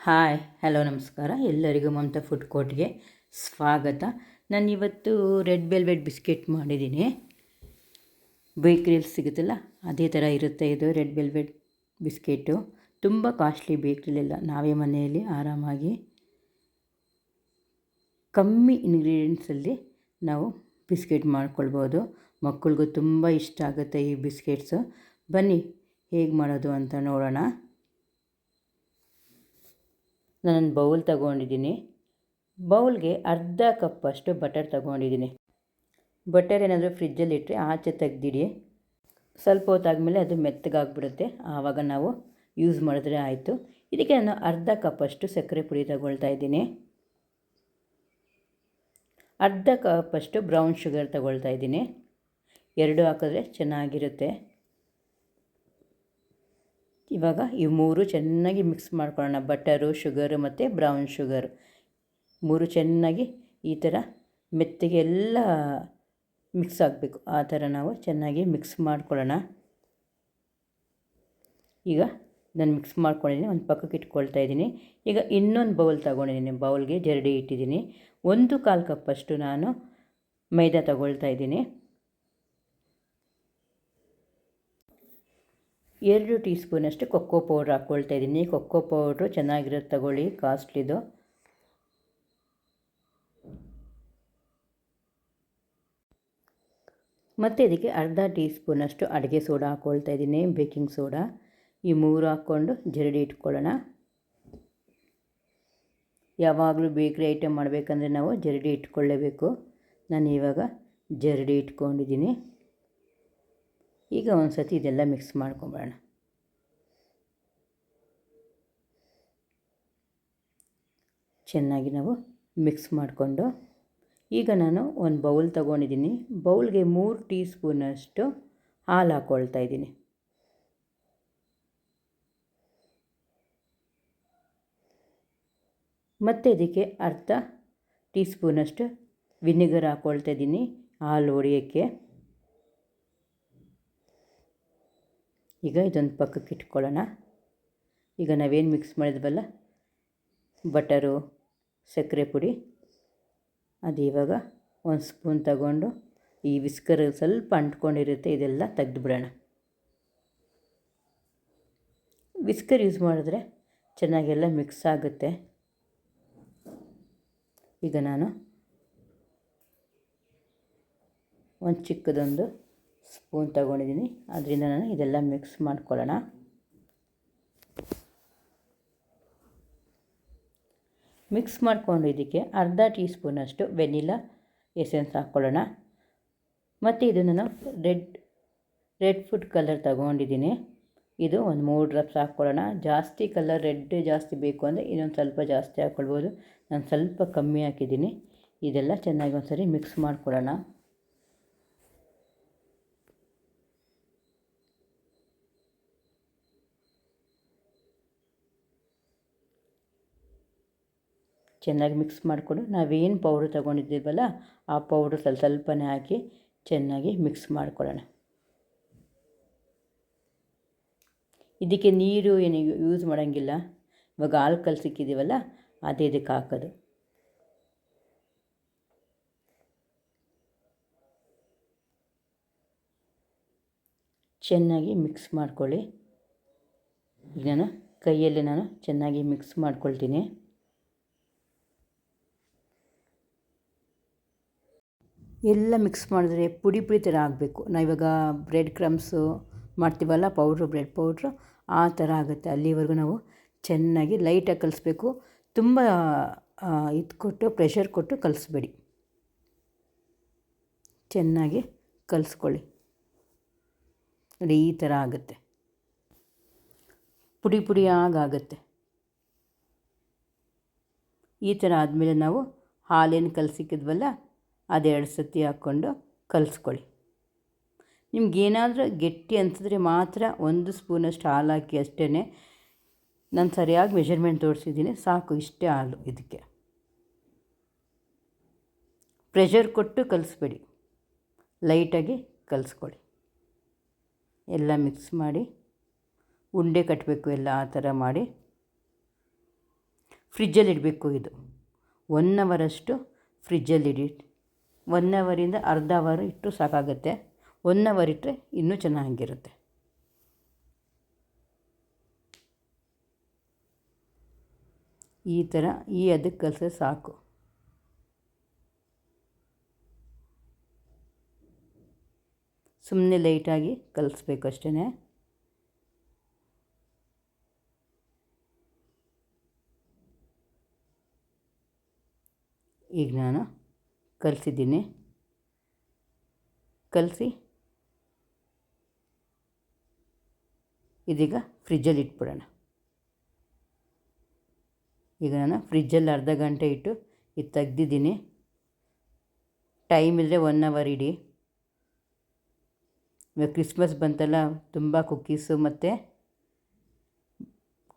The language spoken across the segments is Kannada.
ಹಾಯ್ ಹಲೋ ನಮಸ್ಕಾರ ಎಲ್ಲರಿಗೂ ಮಮತಾ ಫುಡ್ ಕೋರ್ಟ್ಗೆ ಸ್ವಾಗತ. ನಾನಿವತ್ತು ರೆಡ್ ವೆಲ್ವೆಟ್ ಬಿಸ್ಕೆಟ್ ಮಾಡಿದ್ದೀನಿ. ಬೇಕ್ರಿಯಲ್ಲಿ ಸಿಗುತ್ತಲ್ಲ ಅದೇ ಥರ ಇರುತ್ತೆ ಇದು ರೆಡ್ ವೆಲ್ವೆಟ್ ಬಿಸ್ಕೆಟು. ತುಂಬ ಕಾಸ್ಟ್ಲಿ ಬೇಕ್ರಿಲೆಲ್ಲ, ನಾವೇ ಮನೆಯಲ್ಲಿ ಆರಾಮಾಗಿ ಕಮ್ಮಿ ಇಂಗ್ರೀಡಿಯೆಂಟ್ಸಲ್ಲಿ ನಾವು ಬಿಸ್ಕೆಟ್ ಮಾಡ್ಕೊಳ್ಬೋದು. ಮಕ್ಕಳಿಗೂ ತುಂಬ ಇಷ್ಟ ಆಗುತ್ತೆ ಈ ಬಿಸ್ಕೆಟ್ಸು. ಬನ್ನಿ ಹೇಗೆ ಮಾಡೋದು ಅಂತ ನೋಡೋಣ. ನಾನು ಬೌಲ್ ತಗೊಂಡಿದ್ದೀನಿ. ಬೌಲ್ಗೆ ಅರ್ಧ ಕಪ್ಪಷ್ಟು ಬಟರ್ ತಗೊಂಡಿದ್ದೀನಿ. ಬಟರ್ ಏನಾದರೂ ಫ್ರಿಜ್ಜಲ್ಲಿ ಇಟ್ಟರೆ ಆಚೆ ತೆಗೆದಿಡಿ. ಸ್ವಲ್ಪ ಹೊತ್ತಾದಮೇಲೆ ಅದು ಮೆತ್ತಗಾಗ್ಬಿಡುತ್ತೆ, ಆವಾಗ ನಾವು ಯೂಸ್ ಮಾಡಿದ್ರೆ ಆಯಿತು. ಇದಕ್ಕೆ ನಾನು ಅರ್ಧ ಕಪ್ಪಷ್ಟು ಸಕ್ಕರೆ ಪುಡಿ ತಗೊಳ್ತಾ ಇದ್ದೀನಿ. ಅರ್ಧ ಕಪ್ಪಷ್ಟು ಬ್ರೌನ್ ಶುಗರ್ ತಗೊಳ್ತಾ ಇದ್ದೀನಿ. ಎರಡು ಹಾಕಿದ್ರೆ ಚೆನ್ನಾಗಿರುತ್ತೆ. ಇವಾಗ ಈ ಮೂರು ಚೆನ್ನಾಗಿ ಮಿಕ್ಸ್ ಮಾಡ್ಕೊಳ್ಳೋಣ. ಬಟರು, ಶುಗರು ಮತ್ತು ಬ್ರೌನ್ ಶುಗರು ಮೂರು ಚೆನ್ನಾಗಿ ಈ ಥರ ಮೆತ್ತಗೆ ಎಲ್ಲ ಮಿಕ್ಸ್ ಆಗಬೇಕು. ಆ ಥರ ನಾವು ಚೆನ್ನಾಗಿ ಮಿಕ್ಸ್ ಮಾಡ್ಕೊಳ್ಳೋಣ. ಈಗ ನಾನು ಮಿಕ್ಸ್ ಮಾಡ್ಕೊಂಡಿದ್ದೀನಿ, ಒಂದು ಪಕ್ಕಕ್ಕೆ ಇಟ್ಕೊಳ್ತಾ ಇದ್ದೀನಿ. ಈಗ ಇನ್ನೊಂದು ಬೌಲ್ ತಗೊಂಡಿದ್ದೀನಿ. ಬೌಲ್ಗೆ ಜರಡಿ ಇಟ್ಟಿದ್ದೀನಿ. 1/4 ಕಪ್ಪಷ್ಟು ನಾನು ಮೈದಾ ತಗೊಳ್ತಾ ಇದ್ದೀನಿ. 2 ಟೀ ಸ್ಪೂನಷ್ಟು ಕೊಕ್ಕೋ ಪೌಡ್ರ್ ಹಾಕ್ಕೊಳ್ತಾ ಇದ್ದೀನಿ. ಕೊಕ್ಕೋ ಪೌಡ್ರು ಚೆನ್ನಾಗಿರೋದು ತಗೊಳ್ಳಿ, ಕಾಸ್ಟ್ಲಿದು. ಮತ್ತು ಇದಕ್ಕೆ ಅರ್ಧ ಟೀ ಸ್ಪೂನಷ್ಟು ಅಡುಗೆ ಸೋಡಾ ಹಾಕ್ಕೊಳ್ತಾ ಇದ್ದೀನಿ, ಬೇಕಿಂಗ್ ಸೋಡಾ. ಈ ಮೂರು ಹಾಕ್ಕೊಂಡು ಜರಡಿ ಇಟ್ಕೊಳ್ಳೋಣ. ಯಾವಾಗಲೂ ಬೇಕ್ರಿ ಐಟಮ್ ಮಾಡಬೇಕಂದ್ರೆ ನಾವು ಜರಡಿ ಇಟ್ಕೊಳ್ಳೇಬೇಕು. ನಾನು ಇವಾಗ ಜರಡಿ ಇಟ್ಕೊಂಡಿದ್ದೀನಿ. ಈಗ ಒಂದು ಸತಿ ಇದೆಲ್ಲ ಮಿಕ್ಸ್ ಮಾಡ್ಕೊಂಬರೋಣ. ಚೆನ್ನಾಗಿ ನಾವು ಮಿಕ್ಸ್ ಮಾಡಿಕೊಂಡು ಈಗ ನಾನು ಒಂದು ಬೌಲ್ ತಗೊಂಡಿದ್ದೀನಿ. ಬೌಲ್ಗೆ 3 ಟೀ ಸ್ಪೂನಷ್ಟು ಹಾಲು ಹಾಕ್ಕೊಳ್ತಾ ಇದ್ದೀನಿ. ಮತ್ತು ಇದಕ್ಕೆ ಅರ್ಧ ಟೀ ಸ್ಪೂನಷ್ಟು ವಿನೆಗರ್ ಹಾಕ್ಕೊಳ್ತಾ ಇದ್ದೀನಿ, ಹಾಲು ಹೊಡೆಯೋಕ್ಕೆ. ಈಗ ಇದೊಂದು ಪಕ್ಕಕ್ಕೆ ಇಟ್ಕೊಳ್ಳೋಣ. ಈಗ ನಾವೇನು ಮಿಕ್ಸ್ ಮಾಡಿದ್ವಲ್ಲ ಬಟರು, ಸಕ್ಕರೆ ಪುಡಿ, ಅದು ಇವಾಗ ಒಂದು ಸ್ಪೂನ್ ತಗೊಂಡು ಈ ವಿಸ್ಕರ್ ಸ್ವಲ್ಪ ಅಂಟ್ಕೊಂಡಿರುತ್ತೆ, ಇದೆಲ್ಲ ತೆಗೆದುಬಿಡೋಣ. ವಿಸ್ಕರ್ ಯೂಸ್ ಮಾಡಿದ್ರೆ ಚೆನ್ನಾಗೆಲ್ಲ ಮಿಕ್ಸ್ ಆಗುತ್ತೆ. ಈಗ ನಾನು ಒಂದು ಚಿಕ್ಕದೊಂದು ಸ್ಪೂನ್ ತಗೊಂಡಿದ್ದೀನಿ, ಅದರಿಂದ ನಾನು ಇದೆಲ್ಲ ಮಿಕ್ಸ್ ಮಾಡ್ಕೊಳ್ಳೋಣ. ಮಿಕ್ಸ್ ಮಾಡ್ಕೊಂಡು ಇದಕ್ಕೆ ಅರ್ಧ ಟೀ ಸ್ಪೂನಷ್ಟು ವೆನಿಲಾ ಎಸೆನ್ಸ್ ಹಾಕ್ಕೊಳ್ಳೋಣ. ಮತ್ತು ಇದು ನಾನು ರೆಡ್ ಫುಡ್ ಕಲರ್ ತಗೊಂಡಿದ್ದೀನಿ. ಇದು ಒಂದು 3 ಡ್ರಾಪ್ಸ್ ಹಾಕ್ಕೊಳ್ಳೋಣ. ಜಾಸ್ತಿ ಕಲರ್ ರೆಡ್ ಜಾಸ್ತಿ ಬೇಕು ಅಂದರೆ ಇನ್ನೊಂದು ಸ್ವಲ್ಪ ಜಾಸ್ತಿ ಹಾಕ್ಕೊಳ್ಬೋದು. ನಾನು ಸ್ವಲ್ಪ ಕಮ್ಮಿ ಹಾಕಿದ್ದೀನಿ. ಇದೆಲ್ಲ ಚೆನ್ನಾಗಿ ಒಂದು ಸರಿ ಮಿಕ್ಸ್ ಮಾಡ್ಕೊಳ್ಳೋಣ. ಚೆನ್ನಾಗಿ ಮಿಕ್ಸ್ ಮಾಡಿಕೊಂಡು ನಾವೇನು ಪೌಡ್ರ್ ತೊಗೊಂಡಿದ್ದೀವಲ್ಲ ಆ ಪೌಡ್ರ್ ಸ್ವಲ್ಪನೇ ಹಾಕಿ ಚೆನ್ನಾಗಿ ಮಿಕ್ಸ್ ಮಾಡ್ಕೊಳ್ಳೋಣ. ಇದಕ್ಕೆ ನೀರು ಏನು ಯೂಸ್ ಮಾಡೋಂಗಿಲ್ಲ. ಇವಾಗ ಹಾಲು ಕಲಸಿಕ್ಕಿದ್ದೀವಲ್ಲ ಅದೇ ಇದಕ್ಕೆ ಹಾಕೋದು. ಚೆನ್ನಾಗಿ ಮಿಕ್ಸ್ ಮಾಡ್ಕೊಳ್ಳಿ. ಈಗ ನಾನು ಕೈಯಲ್ಲಿ ಚೆನ್ನಾಗಿ ಮಿಕ್ಸ್ ಮಾಡ್ಕೊಳ್ತೀನಿ. ಎಲ್ಲ ಮಿಕ್ಸ್ ಮಾಡಿದ್ರೆ ಪುಡಿ ಪುಡಿ ಥರ ಆಗಬೇಕು. ನಾವಿವಾಗ ಬ್ರೆಡ್ ಕ್ರಮ್ಸು ಮಾಡ್ತೀವಲ್ಲ, ಬ್ರೆಡ್ ಪೌಡ್ರು ಆ ಥರ ಆಗುತ್ತೆ. ಅಲ್ಲಿವರೆಗೂ ನಾವು ಚೆನ್ನಾಗಿ ಲೈಟಾಗಿ ಕಲಿಸ್ಬೇಕು. ತುಂಬ ಪ್ರೆಷರ್ ಕೊಟ್ಟು ಕಲಿಸ್ಬೇಡಿ. ಚೆನ್ನಾಗಿ ಕಲಿಸ್ಕೊಳ್ಳಿ. ನೋಡಿ ಈ ಥರ ಆಗುತ್ತೆ, ಪುಡಿ ಆಗುತ್ತೆ. ಈ ಥರ ಆದಮೇಲೆ ನಾವು ಹಾಲೇನು ಕಲಸಿಕ್ಕಿದ್ವಲ್ಲ ಅದೆರಡು ಸತಿ ಹಾಕ್ಕೊಂಡು ಕಲಿಸ್ಕೊಳ್ಳಿ. ನಿಮಗೇನಾದರೂ ಗಟ್ಟಿ ಅನಿಸಿದ್ರೆ ಮಾತ್ರ 1 ಸ್ಪೂನಷ್ಟು ಹಾಲು ಹಾಕಿ ಅಷ್ಟೇ. ನಾನು ಸರಿಯಾಗಿ ಮೆಷರ್ಮೆಂಟ್ ತೋರಿಸಿದ್ದೀನಿ, ಸಾಕು, ಇಷ್ಟೇ ಹಾಲು. ಇದಕ್ಕೆ ಪ್ರೆಷರ್ ಕೊಟ್ಟು ಕಲಿಸ್ಬೇಡಿ, ಲೈಟಾಗಿ ಕಲಿಸ್ಕೊಳ್ಳಿ. ಎಲ್ಲ ಮಿಕ್ಸ್ ಮಾಡಿ ಉಂಡೆ ಕಟ್ಟಬೇಕು, ಎಲ್ಲ ಆ ಥರ ಮಾಡಿ ಫ್ರಿಜ್ಜಲ್ಲಿ ಇಡಬೇಕು. ಇದು 1 ಅವರಷ್ಟು ಫ್ರಿಜ್ಜಲ್ಲಿ 1 ಅವರಿಂದ ಅರ್ಧ ಅವರ್ ಇಟ್ಟರು ಸಾಕಾಗುತ್ತೆ. 1 ಅವರ್ ಇಟ್ಟರೆ ಇನ್ನೂ ಚೆನ್ನಾಗಿರುತ್ತೆ. ಈ ಥರ ಅದಕ್ಕೆ ಕಲಸಿದ್ರೆ ಸಾಕು. ಸುಮ್ಮನೆ ಲೈಟಾಗಿ ಕಲಿಸ್ಬೇಕು ಅಷ್ಟೇ. ಈಗ ನಾನು ಕಲಿಸಿದ್ದೀನಿ. ಕಲಸಿ ಇದೀಗ ಫ್ರಿಜ್ಜಲ್ಲಿ ಇಟ್ಬಿಡೋಣ. ಈಗ ನಾನು ಫ್ರಿಜ್ಜಲ್ಲಿ ಅರ್ಧ ಗಂಟೆ ಇಟ್ಟು ಇದು ತೆಗ್ದಿದ್ದೀನಿ. ಟೈಮ್ ಇದ್ದರೆ 1 ಅವರ್ ಇಡಿ. ಇವಾಗ ಕ್ರಿಸ್ಮಸ್ ಬಂತಲ್ಲ, ತುಂಬ ಕುಕ್ಕೀಸು ಮತ್ತು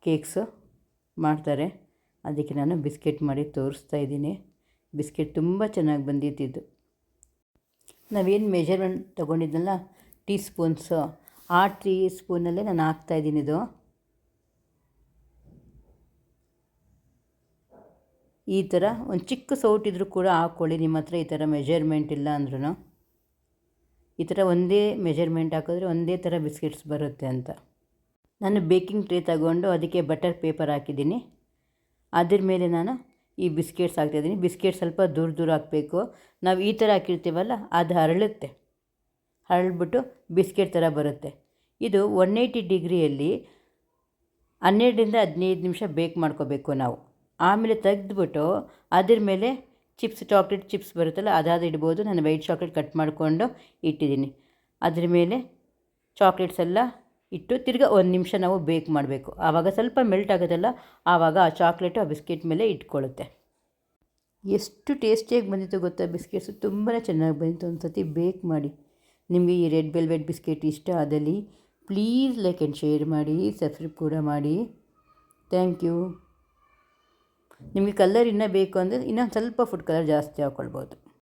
ಕೇಕ್ಸು ಮಾಡ್ತಾರೆ. ಅದಕ್ಕೆ ನಾನು ಬಿಸ್ಕೆಟ್ ಮಾಡಿ ತೋರಿಸ್ತಾ ಇದ್ದೀನಿ. ಬಿಸ್ಕೆಟ್ ತುಂಬ ಚೆನ್ನಾಗಿ ಬಂದಿತ್ತಿದ್ದು. ನಾವೇನು ಮೆಜರ್ಮೆಂಟ್ ತೊಗೊಂಡಿದ್ನಲ್ಲ ಟೀ ಸ್ಪೂನ್ಸು, ಆ ಟೀ ಸ್ಪೂನಲ್ಲೇ ನಾನು ಹಾಕ್ತಾಯಿದ್ದೀನಿ. ಇದು ಈ ಥರ ಒಂದು ಚಿಕ್ಕ ಸೌಟಿದ್ರೂ ಕೂಡ ಹಾಕ್ಕೊಳ್ಳಿ. ನಿಮ್ಮ ಹತ್ರ ಈ ಥರ ಮೆಜರ್ಮೆಂಟ್ ಇಲ್ಲ ಅಂದ್ರೂ ಈ ಥರ ಒಂದೇ ಮೆಜರ್ಮೆಂಟ್ ಹಾಕಿದ್ರೆ ಒಂದೇ ಥರ ಬಿಸ್ಕೆಟ್ಸ್ ಬರುತ್ತೆ ಅಂತ. ನಾನು ಬೇಕಿಂಗ್ ಟ್ರೇ ತಗೊಂಡು ಅದಕ್ಕೆ ಬಟರ್ ಪೇಪರ್ ಹಾಕಿದ್ದೀನಿ. ಅದ್ರ ಮೇಲೆ ನಾನು ಈ ಬಿಸ್ಕೆಟ್ಸ್ ಹಾಕ್ತಾಯಿದ್ದೀನಿ. ಬಿಸ್ಕೆಟ್ ಸ್ವಲ್ಪ ದೂರ ಹಾಕಬೇಕು. ನಾವು ಈ ಥರ ಹಾಕಿರ್ತೀವಲ್ಲ, ಅದು ಹರಳುತ್ತೆ. ಹರಳ್ಬಿಟ್ಟು ಬಿಸ್ಕೆಟ್ ಥರ ಬರುತ್ತೆ. ಇದು 180 ಡಿಗ್ರಿಯಲ್ಲಿ 12ರಿಂದ 15 ನಿಮಿಷ ಬೇಕ್ ಮಾಡ್ಕೋಬೇಕು ನಾವು. ಆಮೇಲೆ ತೆಗೆದ್ಬಿಟ್ಟು ಅದ್ರ ಮೇಲೆ ಚಾಕ್ಲೇಟ್ ಚಿಪ್ಸ್ ಬರುತ್ತಲ್ಲ, ಅದಾದ ಇಡ್ಬೋದು. ನಾನು ವೈಟ್ ಚಾಕ್ಲೇಟ್ ಕಟ್ ಮಾಡಿಕೊಂಡು ಇಟ್ಟಿದ್ದೀನಿ. ಅದ್ರ ಮೇಲೆ ಚಾಕ್ಲೇಟ್ಸ್ ಎಲ್ಲ ಇಟ್ಟು ತಿರ್ಗಾ 1 ನಿಮಿಷ ನಾವು ಬೇಕ್ ಮಾಡಬೇಕು. ಆವಾಗ ಸ್ವಲ್ಪ ಮೆಲ್ಟ್ ಆಗೋದಲ್ಲ, ಆವಾಗ ಆ ಚಾಕ್ಲೇಟು ಆ ಬಿಸ್ಕೆಟ್ ಮೇಲೆ ಇಟ್ಕೊಳ್ಳುತ್ತೆ. ಎಷ್ಟು ಟೇಸ್ಟಿಯಾಗಿ ಬಂದಿತ್ತು ಗೊತ್ತಾ ಬಿಸ್ಕೆಟ್ಸು. ತುಂಬಾ ಚೆನ್ನಾಗಿ ಬಂದಿತ್ತು. ಒಂದು ಸತಿ ಬೇಕ್ ಮಾಡಿ. ನಿಮಗೆ ಈ ರೆಡ್ ವೆಲ್ವೆಟ್ ಬಿಸ್ಕೆಟ್ ಇಷ್ಟ ಆದಲ್ಲಿ ಪ್ಲೀಸ್ ಲೈಕ್ ಆ್ಯಂಡ್ ಶೇರ್ ಮಾಡಿ, ಸಬ್ಸ್ಕ್ರೈಬ್ ಕೂಡ ಮಾಡಿ. Thank you. ನಿಮಗೆ ಕಲರ್ ಇನ್ನೂ ಬೇಕು ಅಂದರೆ ಇನ್ನೊಂದು ಸ್ವಲ್ಪ ಫುಡ್ ಕಲರ್ ಜಾಸ್ತಿ ಹಾಕ್ಕೊಳ್ಬೋದು.